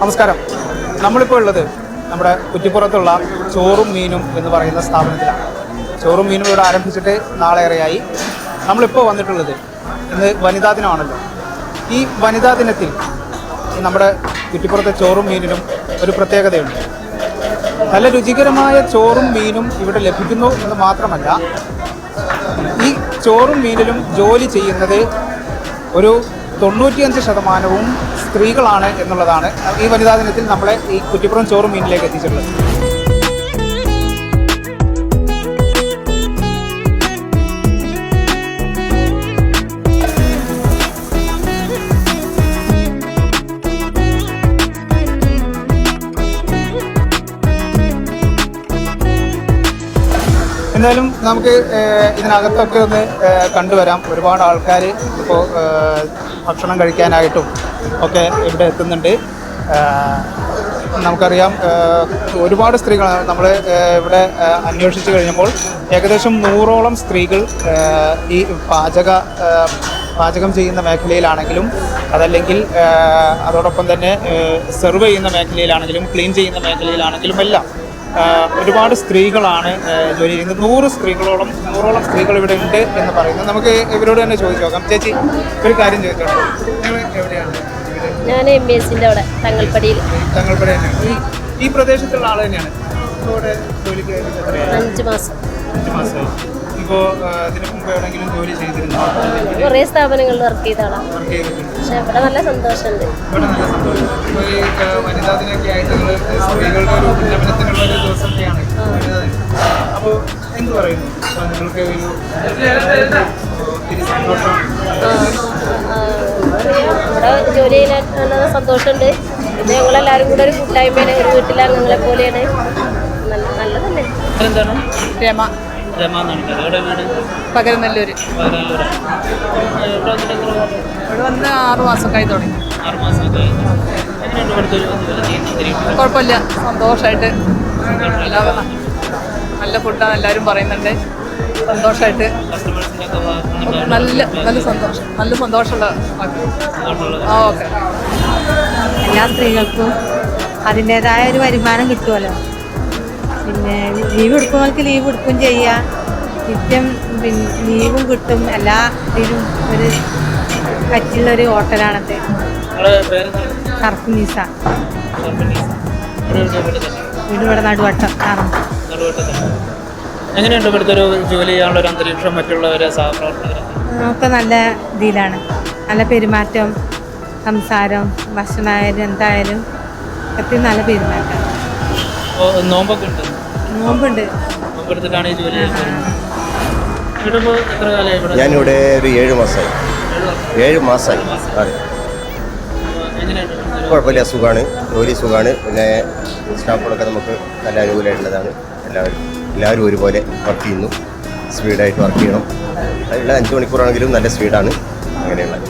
നമസ്കാരം. നമ്മളിപ്പോൾ ഉള്ളത് നമ്മുടെ കുറ്റിപ്പുറത്തുള്ള ചോറും മീനും എന്ന് പറയുന്ന സ്ഥാപനത്തിലാണ്. ചോറും മീനും ഇവിടെ ആരംഭിച്ചിട്ട് നാളേറെയായി. നമ്മളിപ്പോൾ വന്നിട്ടുള്ളത് ഇന്ന് വനിതാ ദിനമാണല്ലോ. ഈ വനിതാ ദിനത്തിൽ നമ്മുടെ കുറ്റിപ്പുറത്തെ ചോറും മീനിനും ഒരു പ്രത്യേകതയുണ്ട്. നല്ല രുചികരമായ ചോറും മീനും ഇവിടെ ലഭിക്കുന്നു എന്ന് മാത്രമല്ല, ഈ ചോറും മീനിലും ജോലി ചെയ്യുന്നത് ഒരു 95% സ്ത്രീകളാണ് എന്നുള്ളതാണ് ഈ വനിതാ ദിനത്തിൽ നമ്മളെ ഈ കുറ്റിപ്പുറം ചോറും മീനിലേക്ക് എത്തിച്ചിട്ടുള്ളത്. എന്തായാലും നമുക്ക് ഇതിനകത്തൊക്കെ ഒന്ന് കണ്ടുവരാം. ഒരുപാട് ആൾക്കാർ ഇപ്പോൾ ഭക്ഷണം കഴിക്കാനായിട്ടും ഒക്കെ ഇവിടെ എത്തുന്നുണ്ട്. നമുക്കറിയാം, ഒരുപാട് സ്ത്രീകൾ നമ്മൾ ഇവിടെ അന്വേഷിച്ച് കഴിഞ്ഞപ്പോൾ ഏകദേശം 100ഓളം സ്ത്രീകൾ ഈ പാചകം ചെയ്യുന്ന മേഖലയിലാണെങ്കിലും അതല്ലെങ്കിൽ അതോടൊപ്പം തന്നെ സെർവ് ചെയ്യുന്ന മേഖലയിലാണെങ്കിലും ക്ലീൻ ചെയ്യുന്ന മേഖലയിലാണെങ്കിലും എല്ലാം ഒരുപാട് സ്ത്രീകളാണ് ജോലി ചെയ്യുന്നത്. 100ഓളം സ്ത്രീകൾ ഇവിടെ ഉണ്ട് എന്ന് പറയുന്നത്. നമുക്ക് ഇവരോട് തന്നെ ചോദിച്ചു നോക്കാം. ചേച്ചി, ഒരു കാര്യം ചോദിച്ചോളൂ, നിങ്ങൾ എവിടെയാണ്? ഞാൻ MSന്റെ അവിടെ തങ്ങൾപ്പടിയിൽ. തങ്ങൾപ്പടി തന്നെ ഈ പ്രദേശത്തുള്ള ആൾ തന്നെയാണ്. ഇവിടെ ജോലിക്ക് 5 മാസം. 5 മാസമായി. ഇപ്പോൾ ഇതിന് മുമ്പ് എവിടെയെങ്കിലും ജോലി ചെയ്തിരുന്നോ? കുറേ സ്ഥാപനങ്ങളിൽ വർക്ക് ചെയ്ത ആളാണ്. വർക്ക് ചെയ്തിട്ടുണ്ട്. പക്ഷെ ഇവിടെ നല്ല സന്തോഷമുണ്ട്. ഇവിടെ നല്ല സന്തോഷം. ഇപ്പോൾ ഈ വനിതാ ദിനമൊക്കെ ആയിട്ട് സ്ത്രീകളുടെ ഒരു ഉന്നമനത്തിനുള്ള ഒരു ദിവസമൊക്കെയാണ് വനിതാ ദിനം. അപ്പോൾ എന്ത് പറയുന്നു നിങ്ങൾക്ക് ഒരു സന്തോഷം? ഇവിടെ ജോലി ചെയ്യാൻ നല്ല സന്തോഷമുണ്ട്. പിന്നെ ഞങ്ങളെല്ലാവരും കൂടെ ഒരു കൂട്ടായ്മയാണ്, ഒരു വീട്ടിലെ അംഗങ്ങളെ പോലെയാണ്. നല്ലതല്ലേ. എന്താണ്? രമ പകരനെല്ലൂർ. ഇവിടെ വന്ന് 6 മാസമൊക്കെ ആയി തുടങ്ങി. കുഴപ്പമില്ല, സന്തോഷമായിട്ട്. നല്ല ഫുഡാണ് എല്ലാവരും പറയുന്നുണ്ട്. സന്തോഷമായിട്ട് നല്ല സന്തോഷമുള്ള. ഓക്കെ. എല്ലാ സ്ത്രീകൾക്കും അതിൻ്റേതായ ഒരു വരുമാനം കിട്ടുമല്ലോ. പിന്നെ ലീവ് എടുക്കുന്നവർക്ക് ലീവ് എടുക്കുകയും ചെയ്യാം. നിത്യം ലീവും കിട്ടും. എല്ലാ ഇതിലും ഒരു പറ്റുള്ളൊരു ഹോട്ടലാണത്. സർഫുനീസ. വീട് ഇവിടെ നടുവട്ടം. എങ്ങനെയുണ്ട് ഇവിടുത്തെ ഒരു ജോലി ചെയ്യാനുള്ള ഒരു അന്തരീക്ഷം? മറ്റുള്ളവരെ സഹപ്രവർത്തകർ ഒക്കെ നല്ല ഇതിലാണ്. നല്ല പെരുമാറ്റം, സംസാരം, ഭക്ഷണമായാലും എന്തായാലും ഒക്കെ നല്ല പെരുമാറ്റം. നോമ്പൊക്കെ ഉണ്ട്? നോമ്പുണ്ട്. നോമ്പെടുത്തിട്ടാണ് ഈ ജോലി ചെയ്യുന്നത്. ഞാനിവിടെ ഒരു 7 മാസമായി. 7 മാസമായി. കുഴപ്പമില്ല, സുഖമാണ്. ജോലി സുഖമാണ്. പിന്നെ സ്റ്റാഫുകളൊക്കെ നമുക്ക് നല്ല അനുകൂലമായിട്ടുള്ളതാണ്. എല്ലാവരും ഒരുപോലെ വർക്ക് ചെയ്യുന്നു. സ്പീഡായിട്ട് വർക്ക് ചെയ്യണം. അതിലുള്ള 5 മണിക്കൂറാണെങ്കിലും നല്ല സ്പീഡാണ്. അങ്ങനെയുള്ളത്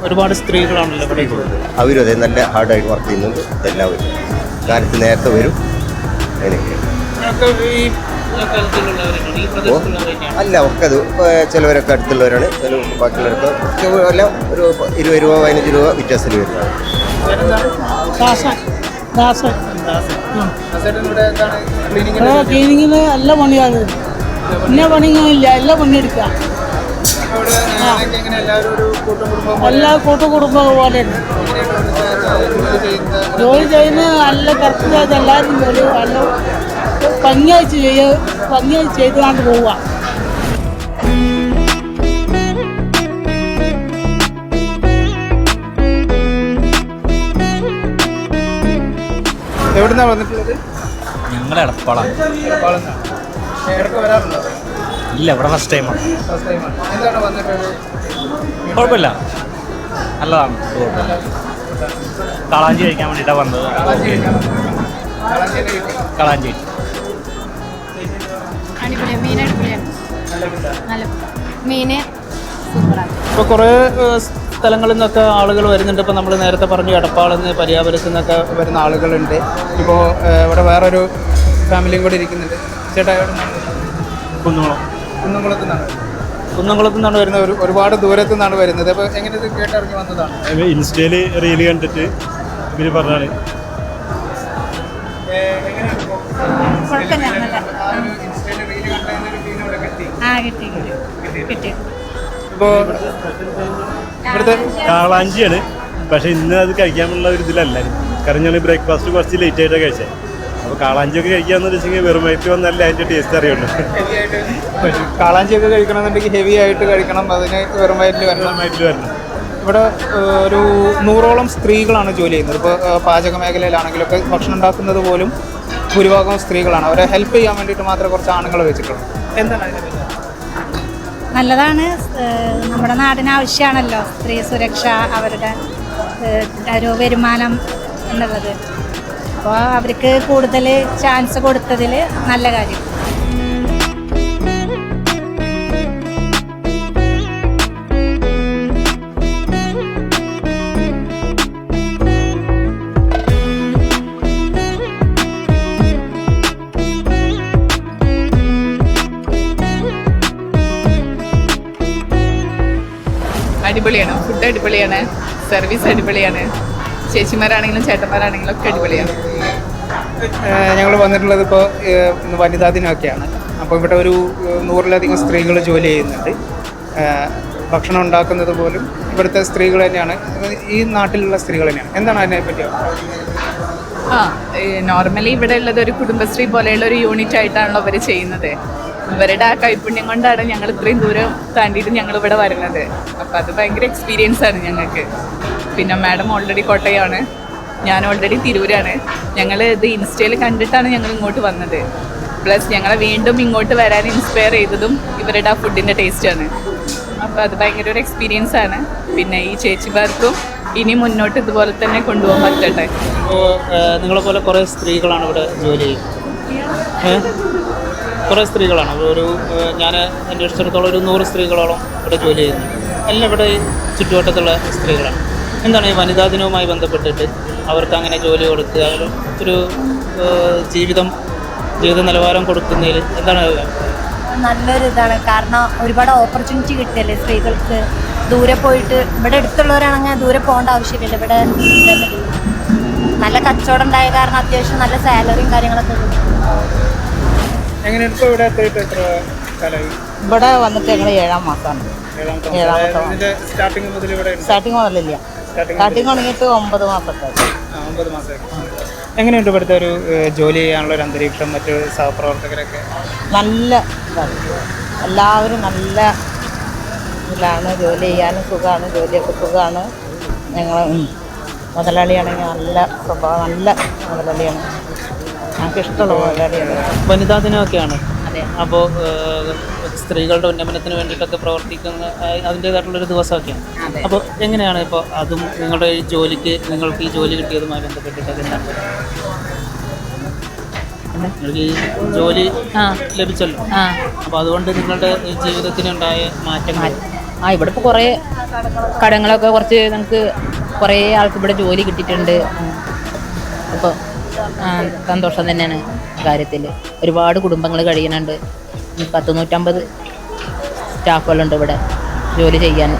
ഒരുപാട് സ്ത്രീകളാണല്ലോ ഇവിടെ. അവരും അതെ, നല്ല ഹാർഡായിട്ട് വർക്ക് ചെയ്യുന്നുണ്ട്. എല്ലാവരും കാലത്ത് നേരത്തെ വരും. അങ്ങനെയൊക്കെയാണ്. അല്ല, ഒക്കെ അത് ചിലവരൊക്കെ അടുത്തുള്ളവരാണ്. ചില ബാക്കിയുള്ളവരൊക്കെ എല്ലാം ഒരു 20 രൂപ 15 രൂപ വ്യത്യാസത്തിൽ വരുന്നതാണ്. ക്ലീനിങ്ങിന് നല്ല പണിയാണ്. പിന്നെ പണിയൊന്നുമില്ല, എല്ലാ പണിയെടുക്കാം. എല്ലാ കൂട്ടുകുടുംബം പോലെയാണ് ജോലി ചെയ്യുന്നത്. നല്ല കറക്റ്റായിട്ട് എല്ലാവരും ജോലി നല്ല ഭംഗിയായി ചെയ്തുകൊണ്ട് പോവുക. എവിടുന്നാണ് വന്നിട്ടുള്ളത്? ഞങ്ങൾ എടപ്പാളാണ്. വരാറുണ്ടോ? ഇല്ല, ഇവിടെ ഫസ്റ്റ് ടൈമാണ്. എന്താണ് വന്നിട്ടുള്ളത്? കുഴപ്പമില്ല, നല്ലതാണ്. കളാഞ്ചി കഴിക്കാൻ വേണ്ടിയിട്ടാണ് വന്നത്. കളാഞ്ചി ഇപ്പോൾ കുറേ സ്ഥലങ്ങളിൽ നിന്നൊക്കെ ആളുകൾ വരുന്നുണ്ട്. ഇപ്പോൾ നമ്മൾ നേരത്തെ പറഞ്ഞു എടപ്പാളിൽ നിന്ന് പരിയാപുരത്തു നിന്നൊക്കെ വരുന്ന ആളുകളുണ്ട്. ഇപ്പോൾ ഇവിടെ വേറൊരു ഫാമിലിയും കൂടി ഇരിക്കുന്നുണ്ട്. ചേട്ടാ, എവിടെ നിന്നാണ്? കുന്നംകുളത്ത് നിന്നാണ്. കുന്നംകുളത്ത് നിന്നാണ് വരുന്നത്. ഒരുപാട് ദൂരത്തു നിന്നാണ് വരുന്നത്. അപ്പോൾ എങ്ങനെ ഇത് കേട്ടിറങ്ങി വന്നതാണ്? ഇൻസ്റ്റയിൽ റീല് കണ്ടിട്ട് ഇവര് പറഞ്ഞാണ്. ഇപ്പോൾ ഇവിടുത്തെ കാളാഞ്ചിയാണ്, പക്ഷെ ഇന്ന് അത് കഴിക്കാനുള്ള ഒരു ഇതിലല്ലായിരുന്നു. കാരണം ഞാൻ ബ്രേക്ക്ഫാസ്റ്റ് കുറച്ച് ലേറ്റ് ആയിട്ടാണ് കഴിച്ചത്. അപ്പോൾ കാളാഞ്ചിയൊക്കെ കഴിക്കാന്ന് വെച്ചെങ്കിൽ വെറും വയറ്റ് വന്നല്ല അതിൻ്റെ ടേസ്റ്റ് അറിയുള്ളൂ. കാളാഞ്ചിയൊക്കെ കഴിക്കണമെന്നുണ്ടെങ്കിൽ ഹെവി ആയിട്ട് കഴിക്കണം, അതിന് വെറും വയറ്റിൽ വരണം. ഇവിടെ ഒരു 100ഓളം സ്ത്രീകളാണ് ജോലി ചെയ്യുന്നത്. ഇപ്പോൾ പാചക മേഖലയിലാണെങ്കിലൊക്കെ ഭക്ഷണം ഉണ്ടാക്കുന്നത് പോലും ഭൂരിഭാഗം സ്ത്രീകളാണ്. അവരെ ഹെൽപ്പ് ചെയ്യാൻ വേണ്ടിയിട്ട് മാത്രമേ കുറച്ച് ആണുങ്ങളെ വെച്ചിട്ടുള്ളൂ. എന്താണ് അതിനെ പറ്റി? നല്ലതാണ്. നമ്മുടെ നാടിന് ആവശ്യമാണല്ലോ സ്ത്രീ സുരക്ഷ, അവരുടെ ഒരു വരുമാനം എന്നുള്ളത്. അപ്പോൾ അവർക്ക് കൂടുതൽ ചാൻസ് കൊടുത്തതിൽ നല്ല കാര്യം. അടിപൊളിയാണ്, ഫുഡ് അടിപൊളിയാണ്, സർവീസ് അടിപൊളിയാണ്, ചേച്ചിമാരാണെങ്കിലും ചേട്ടന്മാരാണെങ്കിലും ഒക്കെ അടിപൊളിയാണ്. ഞങ്ങൾ വന്നിട്ടുള്ളത് ഇപ്പോൾ ഇന്ന് വനിതാ ദിനമൊക്കെയാണ്. അപ്പോൾ ഇവിടെ ഒരു 100ലധികം സ്ത്രീകൾ ജോലി ചെയ്യുന്നുണ്ട്. ഭക്ഷണം ഉണ്ടാക്കുന്നത് പോലും ഇവിടുത്തെ സ്ത്രീകൾ തന്നെയാണ്, ഈ നാട്ടിലുള്ള സ്ത്രീകൾ തന്നെയാണ്. എന്താണ് അതിനെ പറ്റി? നോർമലി ഇവിടെ ഉള്ളത് ഒരു കുടുംബശ്രീ പോലെയുള്ള ഒരു യൂണിറ്റ് ആയിട്ടാണല്ലോ അവർ ചെയ്യുന്നത്. ഇവരുടെ ആ കൈപുണ്യം കൊണ്ടാണ് ഞങ്ങൾ ഇത്രയും ദൂരം താണ്ടിയിട്ട് ഞങ്ങൾ ഇവിടെ വരുന്നത്. അപ്പോൾ അത് ഭയങ്കര എക്സ്പീരിയൻസ് ആണ് ഞങ്ങൾക്ക്. പിന്നെ മാഡം ഓൾറെഡി കോട്ടയമാണ്, ഞാൻ ഓൾറെഡി തിരൂരാണ്. ഞങ്ങൾ ഇത് ഇൻസ്റ്റയിൽ കണ്ടിട്ടാണ് ഞങ്ങൾ ഇങ്ങോട്ട് വന്നത്. പ്ലസ് ഞങ്ങളെ വീണ്ടും ഇങ്ങോട്ട് വരാൻ ഇൻസ്പയർ ചെയ്തതും ഇവരുടെ ആ ഫുഡിൻ്റെ ടേസ്റ്റാണ്. അപ്പോൾ അത് ഭയങ്കര ഒരു എക്സ്പീരിയൻസ് ആണ്. പിന്നെ ഈ ചേച്ചിമാർക്കും ഇനി മുന്നോട്ട് ഇതുപോലെ തന്നെ കൊണ്ടുപോകാൻ പറ്റട്ടെ. ഇപ്പോൾ നിങ്ങളെപ്പോലെ കുറേ സ്ത്രീകളാണ് ഇവിടെ ജോലി ചെയ്യുന്നത്. കുറേ സ്ത്രീകളാണ് ഒരു ഞാൻ അന്വേഷിച്ചിടത്തോളം ഒരു 100 സ്ത്രീകളോളം ഇവിടെ ജോലി ചെയ്യുന്നു. എല്ലാം ഇവിടെ ചുറ്റുവട്ടത്തുള്ള സ്ത്രീകളാണ്. എന്താണ് ഈ വനിതാ ദിനവുമായി ബന്ധപ്പെട്ടിട്ട് അവർക്ക് അങ്ങനെ ജോലി കൊടുക്കുക, ഒരു ജീവിത നിലവാരം കൊടുക്കുന്നതിൽ എന്താണ്? നല്ലൊരു ഇതാണ്. കാരണം ഒരുപാട് ഓപ്പർച്യൂണിറ്റി കിട്ടിയല്ലേ സ്ത്രീകൾക്ക്. ദൂരെ പോയിട്ട് ഇവിടെ അടുത്തുള്ളവരാണെങ്കിൽ ദൂരെ പോകേണ്ട ആവശ്യമില്ല. ഇവിടെ നല്ല കച്ചവടം ഉണ്ടായ കാരണം അത്യാവശ്യം നല്ല സാലറിയും കാര്യങ്ങളൊക്കെ കിട്ടും. എങ്ങനെ ഇപ്പോൾ ഇവിടെ എത്തിയിട്ട് എത്ര കാലമായി? ഇവിടെ വന്നിട്ട് ഞങ്ങൾ 7ാം മാസമാണ്. 7 മുതൽ ഇവിടെ സ്റ്റാർട്ടിങ് മുതലില്ല, സ്റ്റാർട്ടിങ് തുടങ്ങിയിട്ട് 9 മാസമൊക്കെ. 9 മാസമൊക്കെ. എങ്ങനെയുണ്ട് ഇവിടുത്തെ ഒരു ജോലി ചെയ്യാനുള്ള ഒരു അന്തരീക്ഷം, മറ്റ് സഹപ്രവർത്തകരൊക്കെ? നല്ല ഇതാണ്, എല്ലാവരും നല്ല ഇതിലാണ്. ജോലി ചെയ്യാനും സുഖമാണ്, ജോലിയൊക്കെ സുഖമാണ്. ഞങ്ങൾ മുതലാളിയാണെങ്കിൽ നല്ല സ്വഭാവം, നല്ല മുതലാളിയാണ്, ഞങ്ങൾക്ക് ഇഷ്ടമുള്ള മുതലാളിയാണ്. വനിതാ ദിനമൊക്കെയാണ്. അപ്പോൾ സ്ത്രീകളുടെ ഉന്നമനത്തിന് വേണ്ടിയിട്ടൊക്കെ പ്രവർത്തിക്കുന്ന അതിൻ്റേതായിട്ടുള്ളൊരു ദിവസമൊക്കെയാണ്. അപ്പോൾ എങ്ങനെയാണ് ഇപ്പോൾ അതും നിങ്ങളുടെ ഈ ജോലിക്ക്, നിങ്ങൾക്ക് ഈ ജോലി കിട്ടിയതുമായി ബന്ധപ്പെട്ടിട്ട് എന്താണ് നിങ്ങൾക്ക് ഈ ജോലി ലഭിച്ചല്ലോ, അപ്പോൾ അതുകൊണ്ട് നിങ്ങളുടെ ജീവിതത്തിനുണ്ടായ മാറ്റങ്ങൾ? ഇവിടെ ഇപ്പോൾ കുറേ കടങ്ങളൊക്കെ കുറച്ച് നമുക്ക് കുറേ ആൾക്ക് ഇവിടെ ജോലി കിട്ടിയിട്ടുണ്ട്. അപ്പോൾ സന്തോഷം തന്നെയാണ് കാര്യത്തിൽ. ഒരുപാട് കുടുംബങ്ങൾ കഴിയുന്നുണ്ട്. 150 സ്റ്റാഫുകളുണ്ട് ഇവിടെ ജോലി ചെയ്യാൻ.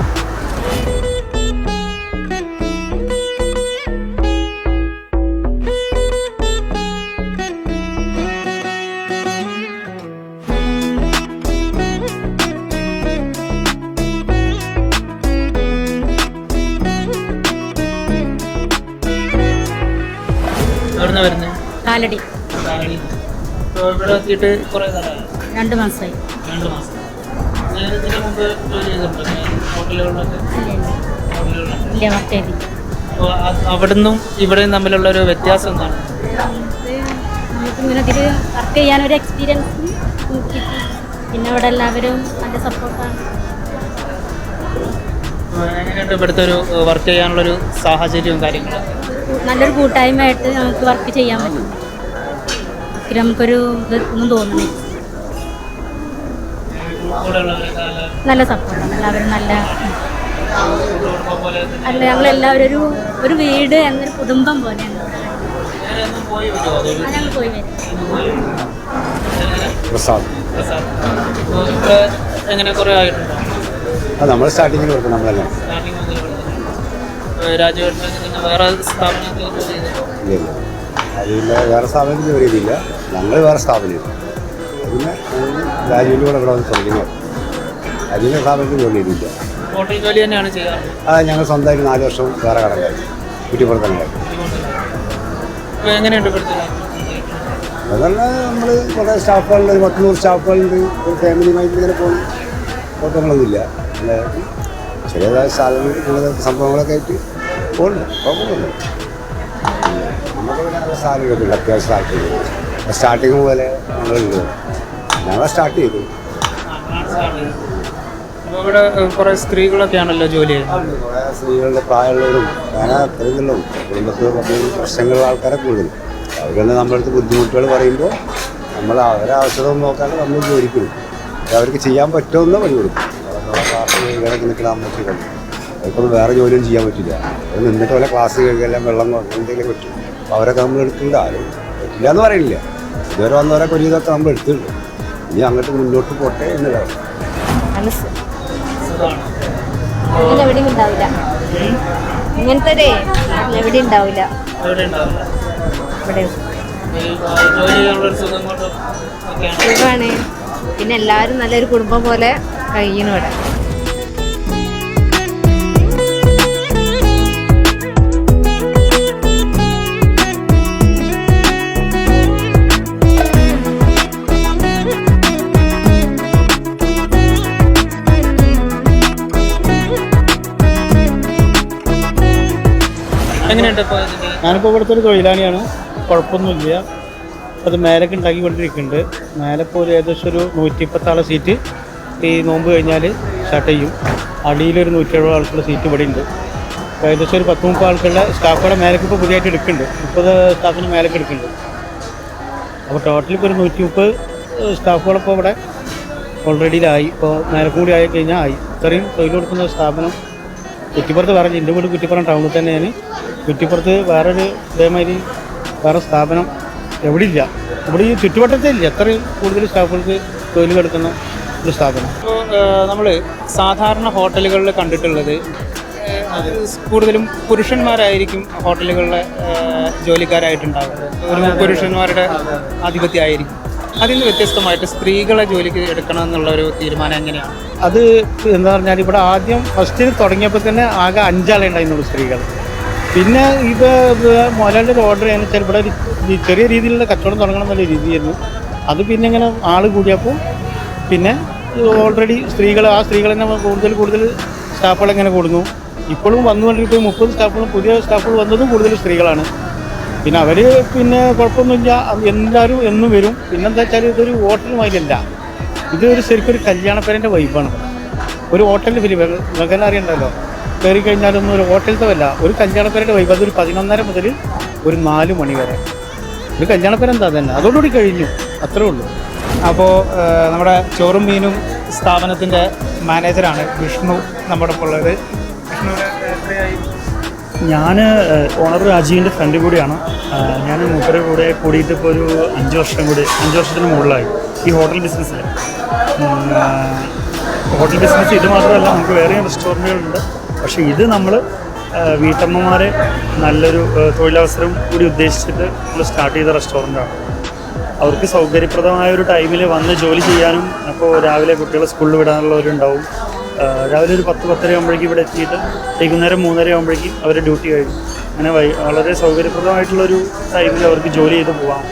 എവിടുന്ന വരുന്നത്? കാലടി. ഇവിടെ എത്തിയിട്ട് കുറേ കാലമായി? 2 മാസമായി. 2 മാസം. ഇതിന് മുമ്പ് ജോലി ചെയ്തിട്ടുണ്ടോ ഹോട്ടലുകളിലൊക്കെ? ഇല്ല, മറ്റേത്. അപ്പോൾ അവിടുന്നും ഇവിടെയും തമ്മിലുള്ളൊരു വ്യത്യാസം എന്താണ്? നമുക്ക് ഇങ്ങനെ ഇതിൽ വർക്ക് ചെയ്യാനൊരു എക്സ്പീരിയൻസ് കിട്ടി. പിന്നെ ഇവിടെ എല്ലാവരും നല്ല സപ്പോർട്ടാണ്. എങ്ങനെയുണ്ട് ഇവിടുത്തെ ഒരു വർക്ക് ചെയ്യാനുള്ളൊരു സാഹചര്യവും കാര്യങ്ങളും? നല്ലൊരു കൂട്ടായ്മയായിട്ട് നമുക്ക് വർക്ക് ചെയ്യാൻ പറ്റും. നമുക്കൊരു ഇതൊന്നും തോന്നുന്നില്ല. നല്ല സപ്പോർട്ടാണ് എല്ലാവരും. അല്ല, ഞങ്ങളെല്ലാവരും ഒരു വീട് എന്നൊരു കുടുംബം പോലെയാണ്. ഞങ്ങൾ പോയി വരും. എങ്ങനെ കുറേ ആയിട്ടുണ്ടോ? നമ്മൾ സ്റ്റാർട്ടിങ്ങിൽ കൊടുക്കും. നമ്മളെല്ലാം രാജുവേട്ടൻ വേറെ സ്ഥാപനത്തിൽ ജോലി ചെയ്തിട്ടുണ്ടോ? ഇല്ല, അതില്ല, വേറെ സ്ഥാപനത്തിൽ ജോലി ചെയ്തില്ല. ഞങ്ങൾ വേറെ സ്ഥാപനം. പിന്നെ രാജുവിൻ്റെ കൂടെ ഇവിടെ വന്ന് തുടങ്ങിയത്. രാജുവിൻ്റെ സ്ഥാപനത്തിൽ ജോലി ചെയ്തില്ല. ഹോട്ടൽ ജോലി തന്നെയാണ് ചെയ്യാറ്? ഞങ്ങൾ സ്വന്തമായിട്ട് 4 വർഷം വേറെ കടക്കായി കുറ്റിപ്പുറത്ത് തന്നെ. എങ്ങനെയുണ്ട് ഇവിടുത്തെ? അതല്ല, നമ്മൾ കുറേ സ്റ്റാഫുകളുണ്ട്, 100 സ്റ്റാഫുകളുണ്ട്. ഒരു ഫാമിലിയുമായിട്ട് ഇങ്ങനെ പോകും. കുഴപ്പങ്ങളൊന്നുമില്ല. നല്ല ചെറിയതായ സാധനങ്ങൾ സംഭവങ്ങളൊക്കെ ആയിട്ട് പോകുന്നുണ്ട്. കുഴപ്പമൊന്നുമില്ല. നമുക്ക് പിന്നെ നല്ല സാധനം കിട്ടില്ല. അത്യാവശ്യം സ്റ്റാർട്ടിങ് പോലെ ഞങ്ങൾ സ്റ്റാർട്ട് ചെയ്തു. ഇവിടെ കുറേ സ്ത്രീകളൊക്കെയാണല്ലോ ജോലി ചെയ്യുന്നത്. കുറേ സ്ത്രീകളുടെ പ്രായമുള്ളവരും അങ്ങനെ അത്രയുള്ളൂ. കുടുംബത്തിൽ പ്രശ്നങ്ങളുള്ള ആൾക്കാരെ കൂടുതൽ. അവരെന്നെ നമ്മുടെ അടുത്ത് ബുദ്ധിമുട്ടുകൾ പറയുമ്പോൾ നമ്മൾ അവരെ ആവശ്യത നോക്കാതെ നമ്മൾ ജോലിക്കും. അവർക്ക് ചെയ്യാൻ പറ്റുമെന്ന് പണി കൊടുക്കും. ക്ലാസ് കഴുകാനൊക്കെ നിൽക്കുന്ന അമ്മച്ചിട്ടുണ്ട്. അവർക്കൊന്നും വേറെ ജോലിയൊന്നും ചെയ്യാൻ പറ്റില്ല. അവർ നിന്നിട്ട് പോലെ ക്ലാസ് കഴുകെല്ലാം വെള്ളം എന്തെങ്കിലും പറ്റും. അപ്പോൾ അവരൊക്കെ നമ്മൾ എടുക്കില്ല. ആരും പറ്റില്ല എന്ന് പറയില്ല. ഇതുവരെ വന്നവരൊക്കെ ഒരു ഇതൊക്കെ നമ്മൾ എടുത്തിട്ടുണ്ട്. ഇനി അങ്ങോട്ട് മുന്നോട്ട് പോട്ടെ എന്നില്ല. എവിടെയും ഉണ്ടാവില്ല. ഇങ്ങനത്തെ എവിടെയും ഉണ്ടാവില്ല. ഇവിടെ സുഖമാണ്. പിന്നെ എല്ലാവരും നല്ലൊരു കുടുംബം പോലെ കഴിയണം ഇവിടെ. ഞാനിപ്പോൾ ഇവിടുത്തെ ഒരു തൊഴിലാളിയാണ്. കുഴപ്പമൊന്നുമില്ല. അത് മേലൊക്കെ ഉണ്ടാക്കിക്കൊണ്ടിരിക്കുന്നുണ്ട്. മേലെ ഇപ്പോൾ ഒരു ഏകദേശം ഒരു 110 ആളെ സീറ്റ് ഈ നോമ്പ് കഴിഞ്ഞാൽ സ്റ്റാർട്ട് ചെയ്യും. അടിയിലൊരു 170 ആൾക്കുള്ള സീറ്റ് ഇവിടെ ഉണ്ട്. ഏകദേശം ഒരു 10-30 ആൾക്കുള്ള സ്റ്റാഫുകളെ മേലേക്ക് ഇപ്പോൾ പുതിയതായിട്ട് എടുക്കുന്നുണ്ട്. 30 സ്റ്റാഫിന് മേലേക്ക് എടുക്കുന്നുണ്ട്. അപ്പോൾ ടോട്ടൽ ഇപ്പോൾ ഒരു 130 സ്റ്റാഫുകളിപ്പോൾ ഇവിടെ ഓൾറെഡിയിലായി. ഇപ്പോൾ മേലക്കും കൂടി ആയി കഴിഞ്ഞാൽ ആയി. ഇത്രയും തൊഴിൽ കൊടുക്കുന്ന സ്ഥാപനം കുറ്റിപ്പുറത്ത് വേറെ, എൻ്റെ വീട് കുറ്റിപ്പുറം ടൗണിൽ തന്നെയാണ്. കുറ്റിപ്പുറത്ത് വേറൊരു ഇതേമാതിരി വേറെ സ്ഥാപനം എവിടെ ഇല്ല. ഇവിടെ ഈ ചുറ്റുവട്ടത്തേ ഇല്ല അത്രയും കൂടുതൽ സ്റ്റാഫുകൾക്ക് തൊഴിൽ കൊടുക്കുന്ന ഒരു സ്ഥാപനം. ഇപ്പോൾ നമ്മൾ സാധാരണ ഹോട്ടലുകളിൽ കണ്ടിട്ടുള്ളത് കൂടുതലും പുരുഷന്മാരായിരിക്കും ഹോട്ടലുകളിലെ ജോലിക്കാരായിട്ടുണ്ടാകുന്നത്. ഒരു പുരുഷന്മാരുടെ ആധിപത്യമായിരിക്കും. അതിൽ നിന്ന് വ്യത്യസ്തമായിട്ട് സ്ത്രീകളെ ജോലിക്ക് എടുക്കണം എന്നുള്ള ഒരു തീരുമാനം എങ്ങനെയാണ്? അത് എന്താ പറഞ്ഞാൽ ഇവിടെ ആദ്യം ഫസ്റ്റിൽ തുടങ്ങിയപ്പോൾ തന്നെ ആകെ 5 ആളെ ഉണ്ടായിരുന്നുള്ളൂ സ്ത്രീകൾ. പിന്നെ ഇപ്പോൾ മുതലാളിയുടെ ഒരു ഓർഡർ ചെയ്യാന്ന് വെച്ചാൽ ഇവിടെ ഒരു ചെറിയ രീതിയിലുള്ള കച്ചവടം തുടങ്ങണം എന്നുള്ള രീതിയായിരുന്നു. അത് പിന്നെ ഇങ്ങനെ ആൾ കൂടിയപ്പോൾ പിന്നെ ഓൾറെഡി ആ സ്ത്രീകൾ തന്നെ കൂടുതൽ സ്റ്റാഫുകൾ എങ്ങനെ കൊടുക്കുന്നു. ഇപ്പോഴും വന്നുകൊണ്ടിരിക്കും 30 സ്റ്റാഫുകളും പുതിയ സ്റ്റാഫുകൾ വന്നതും കൂടുതൽ സ്ത്രീകളാണ്. പിന്നെ അവർ പിന്നെ കുഴപ്പമൊന്നുമില്ല, എല്ലാവരും എന്നും വരും. പിന്നെന്താ വെച്ചാൽ ഇതൊരു ഹോട്ടൽ മാതിരിയല്ല, ഇതൊരു ശരിക്കും ഒരു കല്യാണപ്പേരൻ്റെ വൈബാണ്. ഒരു ഹോട്ടലിൽ ഫിലിം നിങ്ങൾക്കെല്ലാം അറിയണ്ടല്ലോ, കയറി കഴിഞ്ഞാലൊന്നും ഒരു ഹോട്ടലത്തെ അല്ല, ഒരു കല്യാണപ്പേരൻ്റെ വൈബ്. അതൊരു 11:30 മുതൽ ഒരു 4 മണി വരെ ഒരു കല്യാണപ്പേര എന്താ തന്നെ, അതോടുകൂടി കഴിഞ്ഞു, അത്രേ ഉള്ളൂ. അപ്പോൾ നമ്മുടെ ചോറും മീനും സ്ഥാപനത്തിൻ്റെ മാനേജറാണ് വിഷ്ണു നമ്മുടെ ഒപ്പം ഉള്ളത്. വിഷ്ണുവിന് എത്രയായി? ഞാൻ ഓണർ രാജീവിൻ്റെ ഫ്രണ്ട് കൂടിയാണ്. ഞാൻ മൂപ്പരെ കൂടെ കൂടിയിട്ട് ഇപ്പോൾ ഒരു 5 വർഷത്തിന് മുകളിലായി ഈ ഹോട്ടൽ ബിസിനസ്സിൽ. ഹോട്ടൽ ബിസിനസ് ഇത് മാത്രമല്ല, നമുക്ക് വേറെയും റെസ്റ്റോറൻറ്റുകളുണ്ട്. പക്ഷേ ഇത് നമ്മൾ വീട്ടമ്മമാരെ നല്ലൊരു തൊഴിലവസരം കൂടി ഉദ്ദേശിച്ചിട്ട് നമ്മൾ സ്റ്റാർട്ട് ചെയ്ത റെസ്റ്റോറൻറ്റാണ്. അവർക്ക് സൗകര്യപ്രദമായ ഒരു ടൈമിൽ വന്ന് ജോലി ചെയ്യാനും, അപ്പോൾ രാവിലെ കുട്ടികളെ സ്കൂളിൽ വിടാനുള്ളവരുണ്ടാവും. രാവിലെ ഒരു 10-10:30 ആകുമ്പോഴേക്കും ഇവിടെ എത്തിയിട്ട് വൈകുന്നേരം 3:30 ആകുമ്പോഴേക്കും അവരുടെ ഡ്യൂട്ടി കഴിഞ്ഞു. അങ്ങനെ വളരെ സൗകര്യപ്രദമായിട്ടുള്ളൊരു ടൈമിൽ അവർക്ക് ജോലി ചെയ്ത് പോകാം.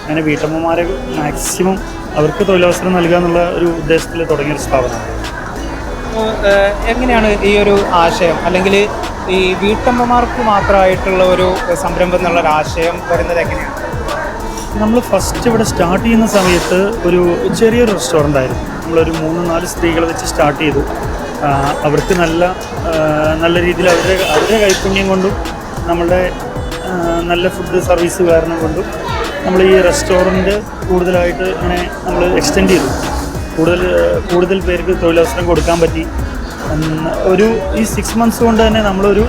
അങ്ങനെ വീട്ടമ്മമാരെ മാക്സിമം അവർക്ക് തൊഴിലവസരം നൽകുക എന്നുള്ള ഒരു ഉദ്ദേശത്തിൽ തുടങ്ങിയൊരു സ്ഥാപനമാണ്. എങ്ങനെയാണ് ഈ ഒരു ആശയം, അല്ലെങ്കിൽ ഈ വീട്ടമ്മമാർക്ക് മാത്രമായിട്ടുള്ള ഒരു സംരംഭം എന്നുള്ളൊരു ആശയം വരുന്നത് എങ്ങനെയാണ്? നമ്മൾ ഫസ്റ്റ് ഇവിടെ സ്റ്റാർട്ട് ചെയ്യുന്ന സമയത്ത് ഒരു ചെറിയൊരു റെസ്റ്റോറൻ്റ് ആയിരുന്നു. നമ്മളൊരു 3-4 സ്ത്രീകളെ വെച്ച് സ്റ്റാർട്ട് ചെയ്തു. അവർക്ക് നല്ല രീതിയിൽ അവരുടെ കൈപുണ്യം കൊണ്ടും നമ്മളുടെ നല്ല ഫുഡ് സർവീസ് കാരണം കൊണ്ടും നമ്മൾ ഈ റെസ്റ്റോറൻറ്റ് കൂടുതലായിട്ട് ഇങ്ങനെ നമ്മൾ എക്സ്റ്റെൻഡ് ചെയ്തു. കൂടുതൽ പേർക്ക് തൊഴിലവസരം കൊടുക്കാൻ പറ്റി. ഈ 6 months കൊണ്ട് തന്നെ നമ്മളൊരു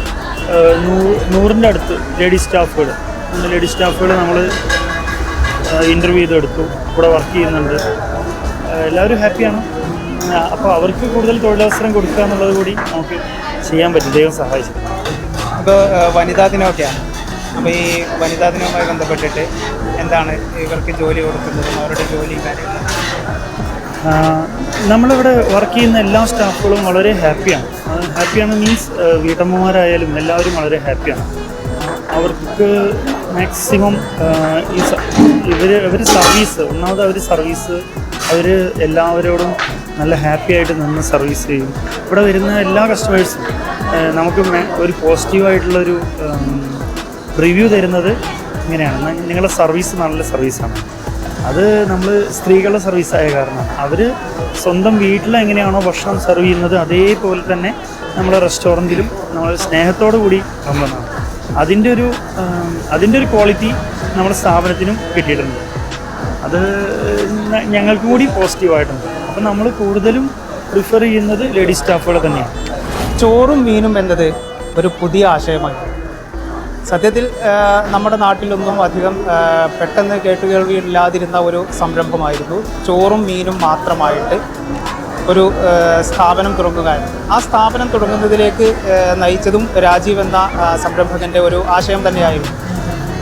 100-ന്റെ അടുത്ത് ലേഡീസ് സ്റ്റാഫുകൾ നമ്മൾ ഇൻ്റർവ്യൂ ചെയ്തെടുത്തു. ഇവിടെ വർക്ക് ചെയ്യുന്നുണ്ട്. എല്ലാവരും ഹാപ്പിയാണ്. അപ്പോൾ അവർക്ക് കൂടുതൽ തൊഴിലവസരം കൊടുക്കുക എന്നുള്ളത് കൂടി നമുക്ക് ചെയ്യാൻ പറ്റും. ദൈവം സഹായിച്ചു. അപ്പോൾ വനിതാ ദിനമൊക്കെയാണ്. അപ്പോൾ ഈ വനിതാ ദിനവുമായി ബന്ധപ്പെട്ടിട്ട് എന്താണ് ഇവർക്ക് ജോലി കൊടുക്കുന്നതും അവരുടെ ജോലിയും കാര്യങ്ങളും? നമ്മളിവിടെ വർക്ക് ചെയ്യുന്ന എല്ലാ സ്റ്റാഫുകളും വളരെ ഹാപ്പിയാണ് മീൻസ് വീട്ടമ്മമാരായാലും എല്ലാവരും വളരെ ഹാപ്പിയാണ്. അവർക്ക് മാക്സിമം ഇവർ സർവീസ് അവർ എല്ലാവരോടും നല്ല ഹാപ്പി ആയിട്ട് നിന്ന് സർവീസ് ചെയ്യും. ഇവിടെ വരുന്ന എല്ലാ കസ്റ്റമേഴ്സും നമുക്ക് ഒരു പോസിറ്റീവായിട്ടുള്ളൊരു റിവ്യൂ തരുന്നത് ഇങ്ങനെയാണ്, നിങ്ങളുടെ സർവീസ് നല്ല സർവീസാണ്. അത് നമ്മൾ സ്ത്രീകളുടെ സർവീസായ കാരണം അവർ സ്വന്തം വീട്ടിൽ എങ്ങനെയാണോ ഭക്ഷണം സെർവ് ചെയ്യുന്നത് അതേപോലെ തന്നെ നമ്മുടെ റെസ്റ്റോറൻറ്റിലും നമ്മൾ സ്നേഹത്തോടു കൂടി നമ്മളാണ്. അതിൻ്റെ ഒരു ക്വാളിറ്റി നമ്മുടെ സ്ഥാപനത്തിനും കിട്ടിയിട്ടുണ്ട്. അത് ഞങ്ങൾക്ക് കൂടി പോസിറ്റീവായിട്ടുണ്ട്. അപ്പം നമ്മൾ കൂടുതലും പ്രിഫർ ചെയ്യുന്നത് ലേഡീസ് സ്റ്റാഫുകളെ തന്നെയാണ്. ചോറും മീനും എന്നത് ഒരു പുതിയ ആശയമായി. സത്യത്തിൽ നമ്മുടെ നാട്ടിലൊന്നും അധികം പെട്ടെന്ന് കേട്ടുകേൾവിയില്ലാതിരുന്ന ഒരു സംരംഭമായിരുന്നു ചോറും മീനും മാത്രമായിട്ട് ഒരു സ്ഥാപനം തുടങ്ങുകയായിരുന്നു. ആ സ്ഥാപനം തുടങ്ങുന്നതിലേക്ക് നയിച്ചതും രാജീവ് എന്ന സംരംഭകൻ്റെ ഒരു ആശയം തന്നെയായിരുന്നു.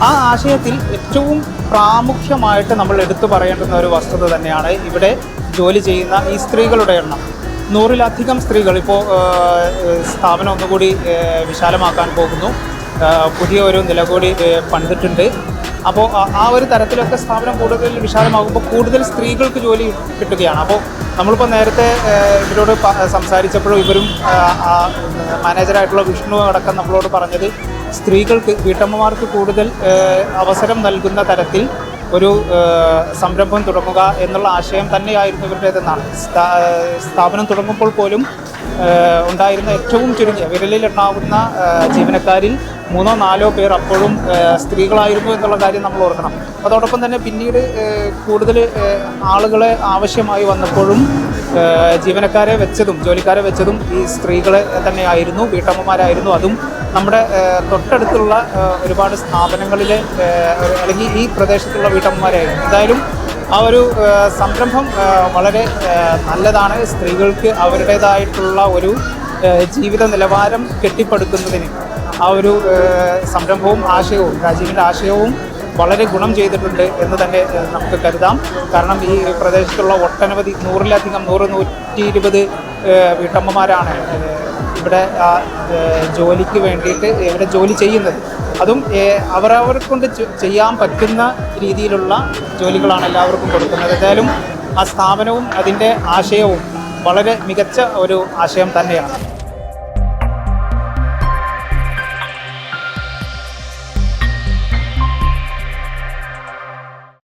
ആ ആശയത്തിൽ ഏറ്റവും പ്രാമുഖ്യമായിട്ട് നമ്മൾ എടുത്തു പറയേണ്ടുന്ന ഒരു വസ്തുത തന്നെയാണ് ഇവിടെ ജോലി ചെയ്യുന്ന ഈ സ്ത്രീകളുടെ എണ്ണം. 100-ലധികം സ്ത്രീകൾ ഇപ്പോൾ സ്ഥാപനം ഒന്നുകൂടി വിശാലമാക്കാൻ പോകുന്നു. പുതിയ ഒരു നില കൂടി പണിതിട്ടുണ്ട്. അപ്പോൾ ആ ഒരു തരത്തിലൊക്കെ സ്ഥാപനം കൂടുതൽ വിശാലമാകുമ്പോൾ കൂടുതൽ സ്ത്രീകൾക്ക് ജോലി കിട്ടുകയാണ്. അപ്പോൾ നമ്മളിപ്പോൾ നേരത്തെ ഇവരോട് സംസാരിച്ചപ്പോഴും ഇവരും മാനേജറായിട്ടുള്ള വിഷ്ണു അടക്കം നമ്മളോട് പറഞ്ഞത് സ്ത്രീകൾക്ക് വീട്ടമ്മമാർക്ക് കൂടുതൽ അവസരം നൽകുന്ന തരത്തിൽ ഒരു സംരംഭം തുടങ്ങുക എന്നുള്ള ആശയം തന്നെയായിരുന്നു ഇവരുടേതെന്നാണ്. സ്ഥാപനം തുടങ്ങുമ്പോൾ പോലും ഉണ്ടായിരുന്ന ഏറ്റവും ചുരുങ്ങിയ വിരലിലെണ്ണാവുന്ന ജീവനക്കാരിൽ 3-4 പേർ അപ്പോഴും സ്ത്രീകളായിരുന്നു എന്നുള്ള കാര്യം നമ്മൾ ഓർക്കണം. അതോടൊപ്പം തന്നെ പിന്നീട് കൂടുതൽ ആളുകളെ ആവശ്യമായി വന്നപ്പോഴും ജീവനക്കാരെ വെച്ചതും ജോലിക്കാരെ വെച്ചതും ഈ സ്ത്രീകളെ തന്നെയായിരുന്നു, വീട്ടമ്മമാരായിരുന്നു. അതും നമ്മുടെ തൊട്ടടുത്തുള്ള ഒരുപാട് സ്ഥാപനങ്ങളിലെ അല്ലെങ്കിൽ ഈ പ്രദേശത്തുള്ള വീട്ടമ്മമാരായിരുന്നു. എന്തായാലും ആ ഒരു സംരംഭം വളരെ നല്ലതാണ്. സ്ത്രീകൾക്ക് അവരുടേതായിട്ടുള്ള ഒരു ജീവിത നിലവാരം കെട്ടിപ്പടുക്കുന്നതിന് ആ ഒരു സംരംഭവും ആശയവും രാജീവിൻ്റെ ആശയവും വളരെ ഗുണം ചെയ്തിട്ടുണ്ട് എന്ന് തന്നെ നമുക്ക് കരുതാം. കാരണം ഈ പ്രദേശത്തുള്ള ഒട്ടനവധി 100-ലധികം 100-120 വീട്ടമ്മമാരാണ് ഇവിടെ ജോലിക്ക് വേണ്ടിയിട്ട് ഇവിടെ ജോലി ചെയ്യുന്നത്. അതും അവരവരെ കൊണ്ട് ചെയ്യാൻ പറ്റുന്ന രീതിയിലുള്ള ജോലികളാണ് എല്ലാവർക്കും കൊടുക്കുന്നത്. എന്തായാലും ആ സ്ഥാപനവും അതിൻ്റെ ആശയവും വളരെ മികച്ച ഒരു ആശയം തന്നെയാണ്.